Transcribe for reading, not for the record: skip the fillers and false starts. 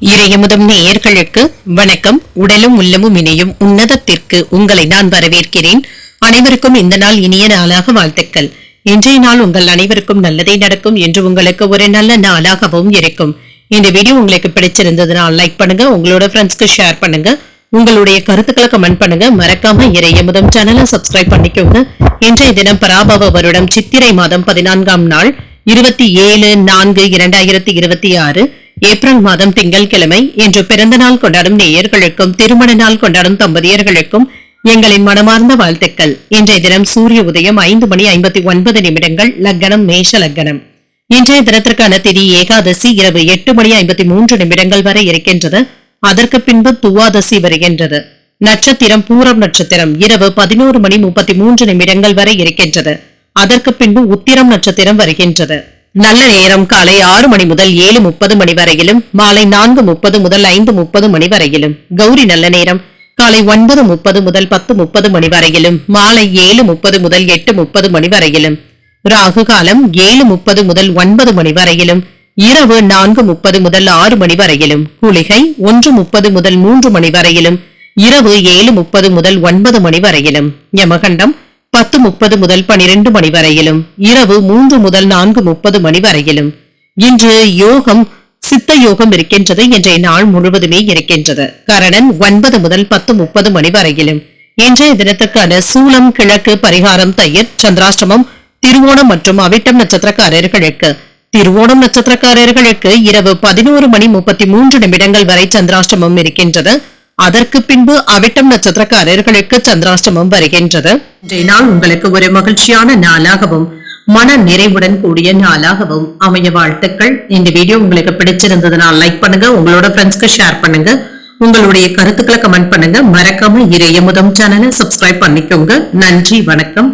இறையமுதம் நேயர்களுக்கு வணக்கம். உடலும் உள்ளமும் இணையும் உன்னதத்திற்கு உங்களை நான் வரவேற்கிறேன். அனைவருக்கும் இந்த நாள் இனிய நாளாக வாழ்த்துக்கள். இன்றைய நாள் உங்கள் அனைவருக்கும் நல்லதே நடக்கும் என்று உங்களுக்கு ஒரு நல்ல நாளாகவும் இருக்கும். இந்த வீடியோ உங்களுக்கு பிடிச்சிருந்ததுனால் லைக் பண்ணுங்க, உங்களோட ஃப்ரெண்ட்ஸ்க்கு ஷேர் பண்ணுங்க, உங்களுடைய கருத்துக்களை கமெண்ட் பண்ணுங்க. மறக்காம இறையமுதம் சேனலை சப்ஸ்கிரைப் பண்ணிக்கோங்க. இன்றைய தினம் பராபவ வருடம் சித்திரை மாதம் 14ஆம் நாள் 27/4/2026 ஏப்ரல் மாதம் திங்கட்கிழமை. இன்று பிறந்த நாள் கொண்டாடும் நேயர்களுக்கும் திருமண நாள் கொண்டாடும் தம்பதியர்களுக்கும் எங்களின் மனமார்ந்த வாழ்த்துக்கள். இன்றைய தினம் சூரிய உதயம் 5:59 லக்னம் மேஷ லக்னம். இன்றைய தினத்திற்கான திதி ஏகாதசி இரவு 8:53 வரை இருக்கின்றது. அதற்கு பின்பு துவாதசி வருகின்றது. நட்சத்திரம் பூரம் நட்சத்திரம் இரவு 11:33 வரை இருக்கின்றது. அதற்கு பின்பு உத்திரம் நட்சத்திரம் வருகின்றது. நல்ல நேரம் காலை 6 மணி முதல் 7:30 வரையிலும், மாலை 4:30 முதல் 5:30 வரையிலும். கௌரி நல்ல நேரம் காலை 9:30 முதல் 10:30 வரையிலும், மாலை 7:30 முதல் 8:30 வரையிலும். ராகு காலம் 7:30 முதல் 9 வரையிலும், இரவு 4:30 முதல் 6 வரையிலும். குளிகை 1:30 முதல் 3 வரையிலும், இரவு 7:30 முதல் 9 வரையிலும். யமகண்டம் 10:30 முதல் 12 வரையிலும், இரவு 3 முதல் 4:30 வரையிலும். இன்று யோகம் சித்த யோகம் இருக்கின்றது. இன்றைய நாள் முழுவதுமே இருக்கின்றது. கரணன் 9 முதல் 10:30 வரையிலும். இன்றைய தினத்திற்கான சூலம் கிழக்கு, பரிகாரம் தயிர். சந்திராஷ்டமம் திருவோணம் மற்றும் அவிட்டம் நட்சத்திரக்காரர்களுக்கு. திருவோணம் நட்சத்திரக்காரர்களுக்கு இரவு 11:33 வரை சந்திராஷ்டமம் இருக்கின்றது. அதற்கு பின்பு அவிட்டம் நட்சத்திரக்காரர்களுக்கு சந்திராஷ்டமம் வருகின்றது. இன்றைய நாள் உங்களுக்கு ஒரு மகிழ்ச்சியான நாளாகவும் மன நிறைவுடன் கூடிய நாளாகவும் அமைய வாழ்த்துக்கள். இந்த வீடியோ உங்களுக்கு பிடிச்சிருந்ததுனால் லைக் பண்ணுங்க, உங்களோட ஃப்ரெண்ட்ஸ்க்கு ஷேர் பண்ணுங்க, உங்களுடைய கருத்துக்களை கமெண்ட் பண்ணுங்க. மறக்காம இறையமுதம் சேனலை சப்ஸ்கிரைப் பண்ணிக்கோங்க. நன்றி, வணக்கம்.